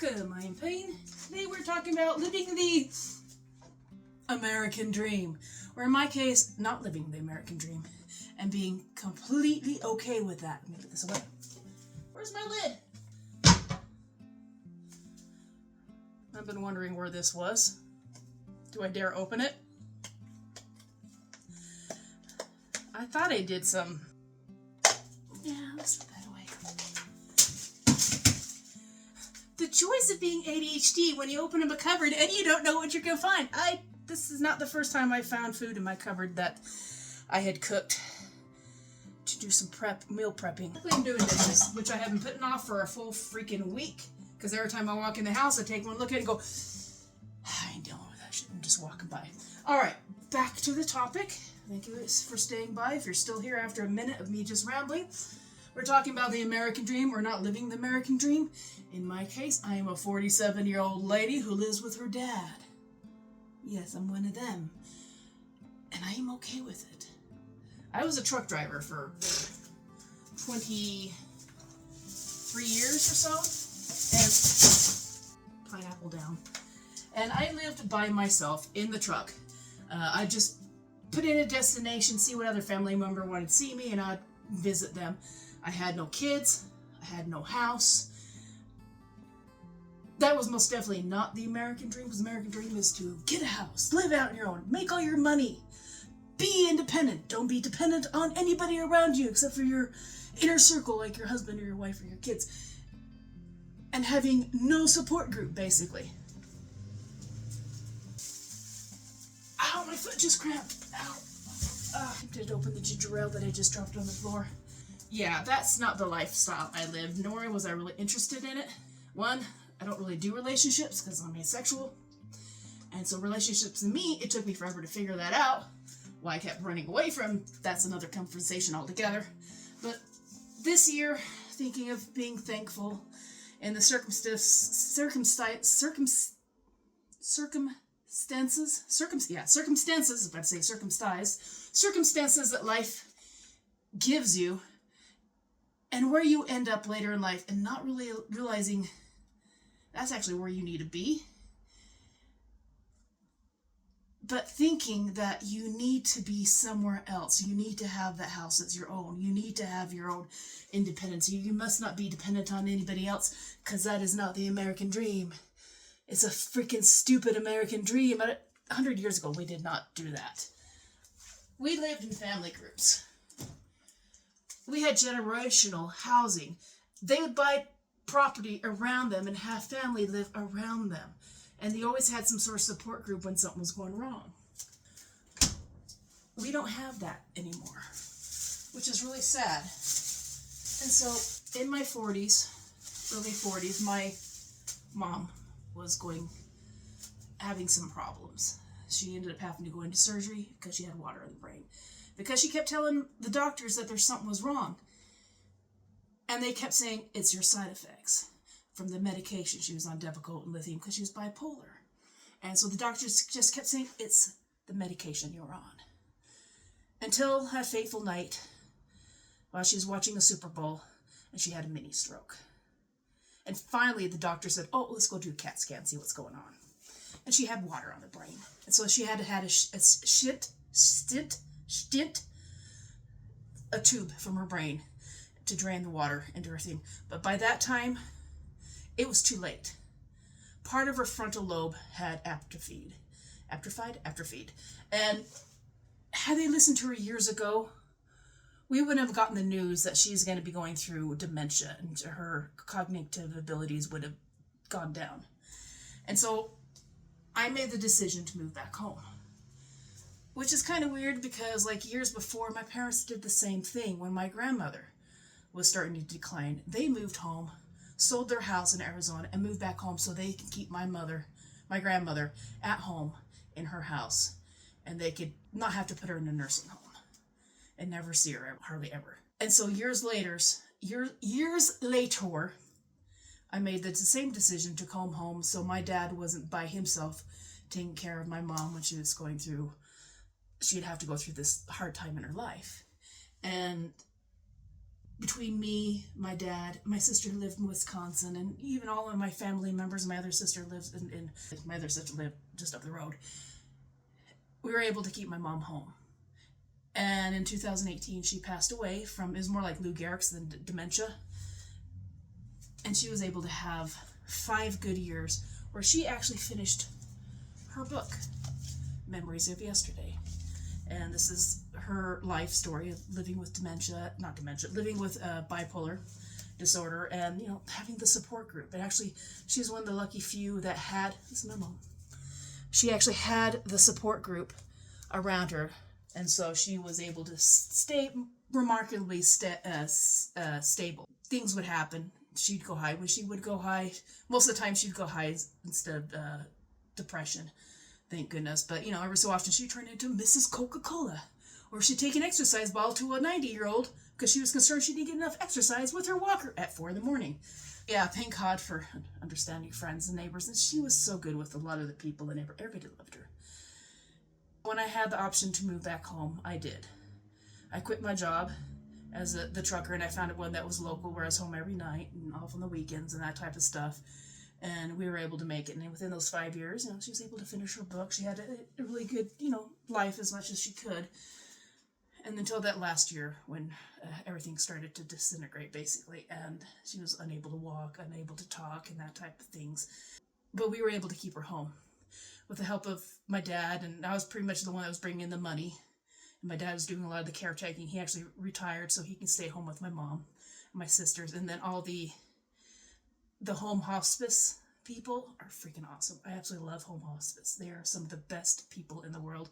Welcome, I'm Payne. Today we're talking about living the American dream, or in my case, not living the American dream, and being completely okay with that. Let me put this away. Where's my lid? I've been wondering where this was. Do I dare open it? I thought I did some. Yeah, let's put that away. The joys of being ADHD when you open up a cupboard and you don't know what you're going to find. This is not the first time I found food in my cupboard that I had cooked to do some meal prepping. I'm doing dishes, which I have been putting off for a full freaking week. Because every time I walk in the house, I take one look at it and go, I ain't dealing with that shit. I'm just walking by. All right, back to the topic. Thank you for staying by. If you're still here after a minute of me just rambling, we're talking about the American dream or not living the American dream. In my case, I am a 47-year-old lady who lives with her dad. Yes, I'm one of them. And I am okay with it. I was a truck driver for 23 years or so. And pineapple down. And I lived by myself in the truck. I just put in a destination, see what other family member wanted to see me, and I'd visit them. I had no kids. I had no house. That was most definitely not the American dream, because the American dream is to get a house, live out on your own, make all your money, be independent. Don't be dependent on anybody around you except for your inner circle, like your husband or your wife or your kids. And having no support group, basically. Ow, my foot just cramped. Ow. I did open the ginger ale that I just dropped on the floor. Yeah, that's not the lifestyle I lived, nor was I really interested in it. One, I don't really do relationships because I'm asexual. And so relationships and me, it took me forever to figure that out. Why I kept running away from, that's another conversation altogether. But this year, thinking of being thankful and the circumstances that life gives you, and where you end up later in life, and not really realizing that's actually where you need to be, but thinking that you need to be somewhere else. You need to have that house that's your own. You need to have your own independence. You must not be dependent on anybody else, because that is not the American dream. It's a freaking stupid American dream. 100 years ago, we did not do that. We lived in family groups. We had generational housing. They would buy property around them and have family live around them. And they always had some sort of support group when something was going wrong. We don't have that anymore, which is really sad. And so in my 40s, early 40s, my mom was having some problems. She ended up having to go into surgery because she had water in the brain. Because she kept telling the doctors that there's something was wrong. And they kept saying, it's your side effects from the medication. She was on Depakote and lithium because she was bipolar. And so the doctors just kept saying, it's the medication you're on. Until a fateful night, while she was watching the Super Bowl, and she had a mini stroke. And finally, the doctor said, oh, let's go do a CAT scan, see what's going on. And she had water on the brain. And so she had a tube from her brain to drain the water into her thing. But by that time, it was too late. Part of her frontal lobe had atrophied. And had they listened to her years ago, we wouldn't have gotten the news that she's going to be going through dementia and her cognitive abilities would have gone down. And so I made the decision to move back home. Which is kind of weird because like years before, my parents did the same thing. When my grandmother was starting to decline, they moved home, sold their house in Arizona, and moved back home so they could keep my grandmother, at home in her house. And they could not have to put her in a nursing home and never see her hardly ever. And so years later, I made the same decision to come home so my dad wasn't by himself taking care of my mom when she was going through, she'd have to go through this hard time in her life. And between me, my dad, my sister who lived in Wisconsin, and even all of my family members, my other sister lives my other sister lived just up the road, we were able to keep my mom home. And in 2018, she passed away from, it was more like Lou Gehrig's than dementia. And she was able to have 5 good years where she actually finished her book, Memories of Yesterday. And this is her life story of living with living with bipolar disorder and, having the support group. And actually, she's one of the lucky few that this is my mom. She actually had the support group around her. And so she was able to stay remarkably stable. Things would happen. She'd go high. When she would go high, most of the time she'd go high instead of depression. Thank goodness. But, every so often she'd turn into Mrs. Coca-Cola. Or she'd take an exercise ball to a 90-year-old because she was concerned she didn't get enough exercise with her walker at 4 a.m. Yeah, thank God for understanding friends and neighbors. And she was so good with a lot of the people in the neighborhood. Everybody loved her. When I had the option to move back home, I did. I quit my job as the trucker, and I found one that was local where I was home every night and off on the weekends and that type of stuff. And we were able to make it. And within those 5 years, she was able to finish her book. She had a really good, life as much as she could. And until that last year when everything started to disintegrate, basically. And she was unable to walk, unable to talk, and that type of things. But we were able to keep her home with the help of my dad. And I was pretty much the one that was bringing in the money. And my dad was doing a lot of the caretaking. He actually retired so he can stay home with my mom and my sisters. And then all the home hospice people are freaking awesome. I absolutely love home hospice. They are some of the best people in the world.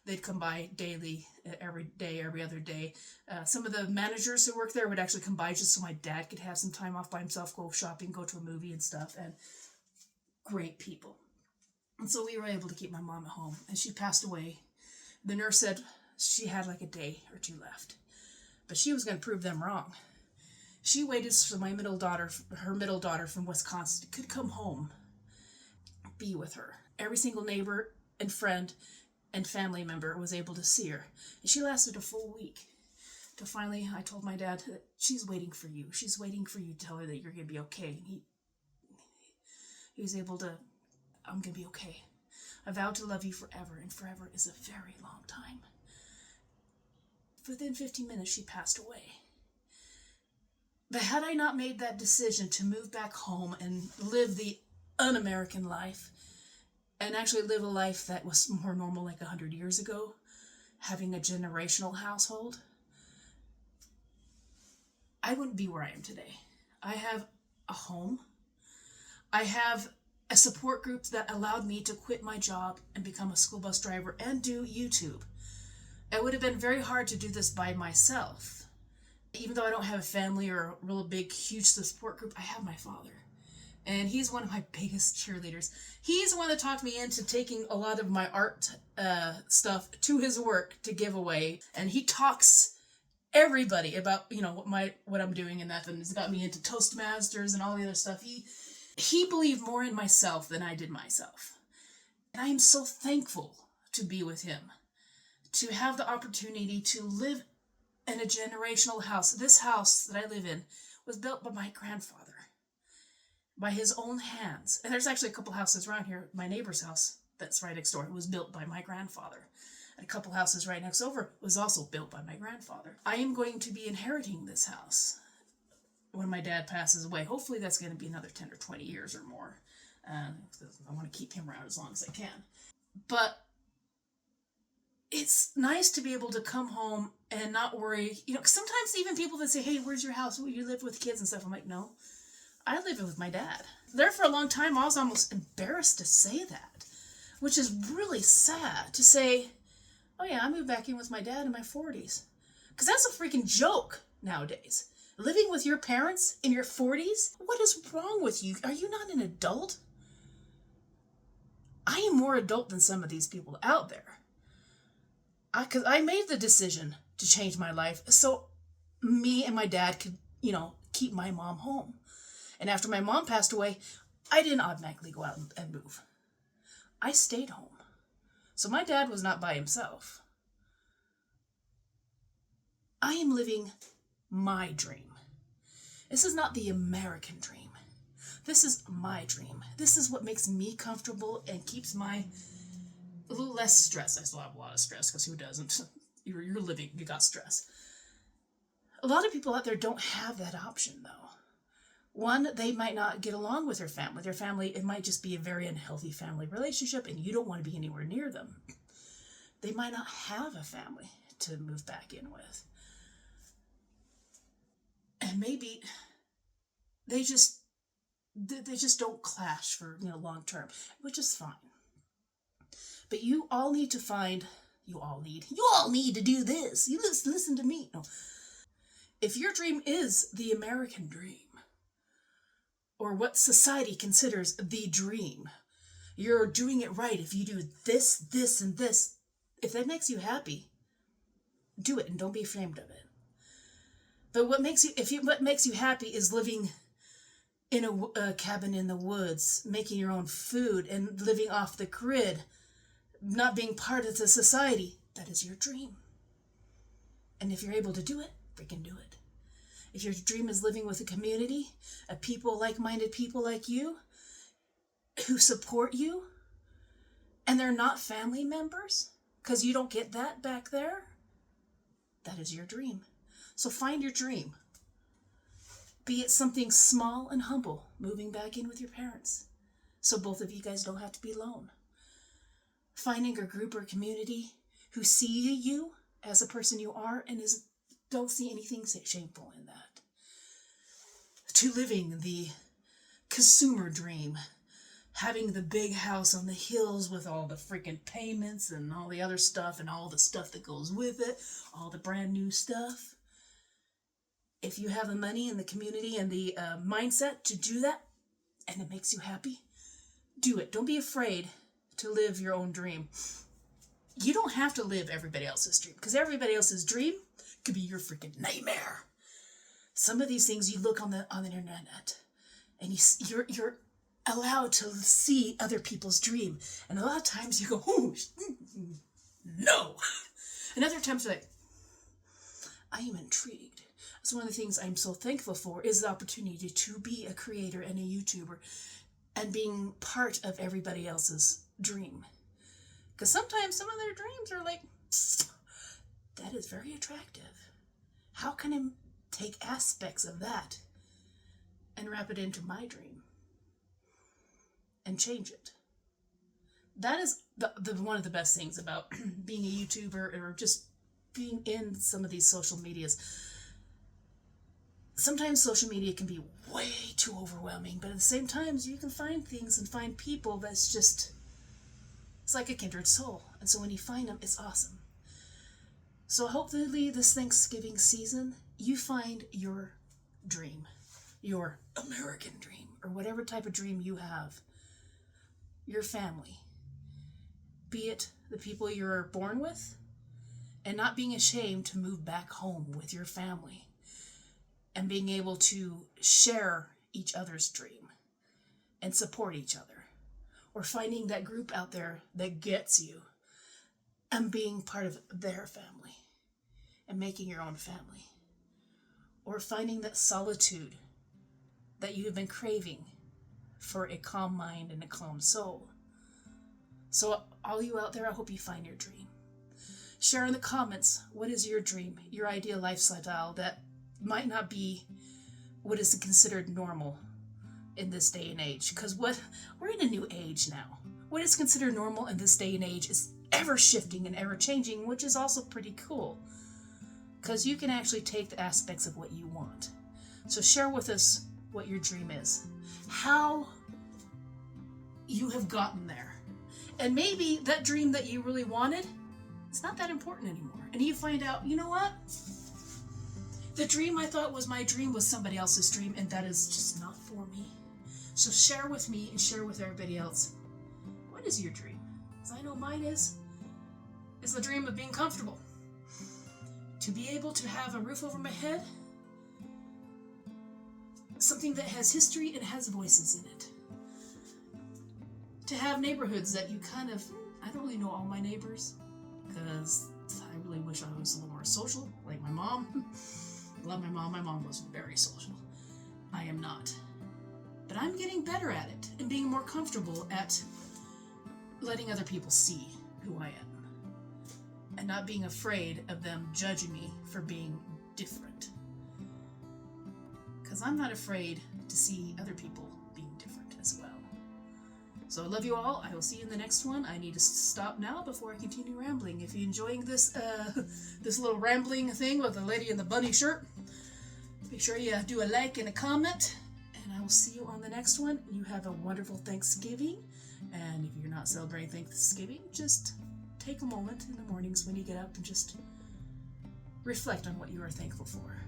They'd come by daily, every day, every other day. Some of the managers who work there would actually come by just so my dad could have some time off by himself, go shopping, go to a movie and stuff. And great people. And so we were able to keep my mom at home. And she passed away. The nurse said she had like a day or 2 left. But she was going to prove them wrong. She waited so her middle daughter from Wisconsin could come home, be with her. Every single neighbor and friend and family member was able to see her. And she lasted a full week. Till finally, I told my dad that she's waiting for you. She's waiting for you to tell her that you're going to be okay. And he was able to, I'm going to be okay. I vowed to love you forever, and forever is a very long time. Within 15 minutes, she passed away. But had I not made that decision to move back home and live the un-American life, and actually live a life that was more normal like 100 years ago, having a generational household, I wouldn't be where I am today. I have a home. I have a support group that allowed me to quit my job and become a school bus driver and do YouTube. It would have been very hard to do this by myself. Even though I don't have a family or a real big, huge support group, I have my father. And he's one of my biggest cheerleaders. He's the one that talked me into taking a lot of my art stuff to his work to give away. And he talks everybody about, what I'm doing and that. And he's got me into Toastmasters and all the other stuff. He believed more in myself than I did myself. And I am so thankful to be with him, to have the opportunity to live in a generational house. This house that I live in was built by my grandfather, by his own hands. And there's actually a couple houses around here. My neighbor's house that's right next door was built by my grandfather. And a couple houses right next over was also built by my grandfather. I am going to be inheriting this house when my dad passes away. Hopefully that's going to be another 10 or 20 years or more. I want to keep him around as long as I can. But it's nice to be able to come home and not worry. Cause sometimes even people that say, hey, where's your house? Will you live with kids and stuff? I'm like, no, I live with my dad. There for a long time, I was almost embarrassed to say that, which is really sad to say, oh yeah, I moved back in with my dad in my 40s. Because that's a freaking joke nowadays. Living with your parents in your 40s? What is wrong with you? Are you not an adult? I am more adult than some of these people out there. Because I made the decision to change my life so me and my dad could, keep my mom home. And after my mom passed away, I didn't automatically go out and move. I stayed home. So my dad was not by himself. I am living my dream. This is not the American dream. This is my dream. This is what makes me comfortable and keeps my a little less stress. I still have a lot of stress, because who doesn't? You're living, you got stress. A lot of people out there don't have that option, though. One, they might not get along with their family. Their family, it might just be a very unhealthy family relationship, and you don't want to be anywhere near them. They might not have a family to move back in with. And maybe they just don't clash for, long term, which is fine. But you all need to do this. You listen to me. No. If your dream is the American dream, or what society considers the dream, you're doing it right if you do this, this, and this. If that makes you happy, do it and don't be ashamed of it. But what makes you happy is living in a cabin in the woods, making your own food and living off the grid, not being part of the society. That is your dream. And if you're able to do it, freaking do it. If your dream is living with a community of people, like-minded people like you, who support you, and they're not family members, because you don't get that back there, that is your dream. So find your dream. Be it something small and humble, moving back in with your parents, so both of you guys don't have to be alone. Finding a group or community who see you as a person you are and don't see anything shameful in that. To living the consumer dream, having the big house on the hills with all the freaking payments and all the other stuff and all the stuff that goes with it, all the brand new stuff. If you have the money and the community and the mindset to do that, and it makes you happy, do it. Don't be afraid to live your own dream. You don't have to live everybody else's dream, because everybody else's dream could be your freaking nightmare. Some of these things you look on the internet, and you're allowed to see other people's dream, and a lot of times you go, "Oh, no," and other times you're like, "I am intrigued." So one of the things I'm so thankful for is the opportunity to be a creator and a YouTuber, and being part of everybody else's dream. Because sometimes some of their dreams are like, that is very attractive. How can I take aspects of that and wrap it into my dream and change it? That is the one of the best things about being a YouTuber, or just being in some of these social medias. Sometimes social media can be way too overwhelming, but at the same time, you can find things and find people that's just, it's like a kindred soul. And so when you find them, it's awesome. So hopefully this Thanksgiving season, you find your dream, your American dream, or whatever type of dream you have. Your family, be it the people you're born with, and not being ashamed to move back home with your family, and being able to share each other's dream and support each other, or finding that group out there that gets you and being part of their family and making your own family, or finding that solitude that you have been craving for a calm mind and a calm soul. So all you out there, I hope you find your dream. Share in the comments, what is your dream, your ideal lifestyle that might not be what is considered normal in this day and age, because we're in a new age now. What is considered normal in this day and age is ever shifting and ever changing, which is also pretty cool, because you can actually take the aspects of what you want. So share with us what your dream is, how you have gotten there, and maybe that dream that you really wanted, it's not that important anymore, and you find out, you know what? The dream I thought was my dream was somebody else's dream, and that is just not for me. So share with me and share with everybody else. What is your dream? Because I know mine is the dream of being comfortable. To be able to have a roof over my head, something that has history and has voices in it. To have neighborhoods that you I don't really know all my neighbors, because I really wish I was a little more social, like my mom. Love my mom. My mom was very social. I am not. But I'm getting better at it and being more comfortable at letting other people see who I am and not being afraid of them judging me for being different. Because I'm not afraid to see other people being different as well. So I love you all. I will see you in the next one. I need to stop now before I continue rambling. If you're enjoying this this little rambling thing with the lady in the bunny shirt, make sure you do a like and a comment. And I will see you on the next one. You have a wonderful Thanksgiving. And if you're not celebrating Thanksgiving, just take a moment in the mornings when you get up and just reflect on what you are thankful for.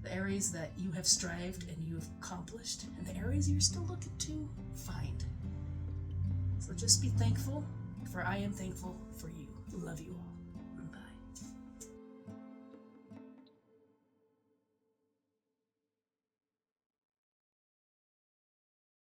The areas that you have strived and you have accomplished, and the areas you're still looking to find. So just be thankful, for I am thankful for you. Love you all.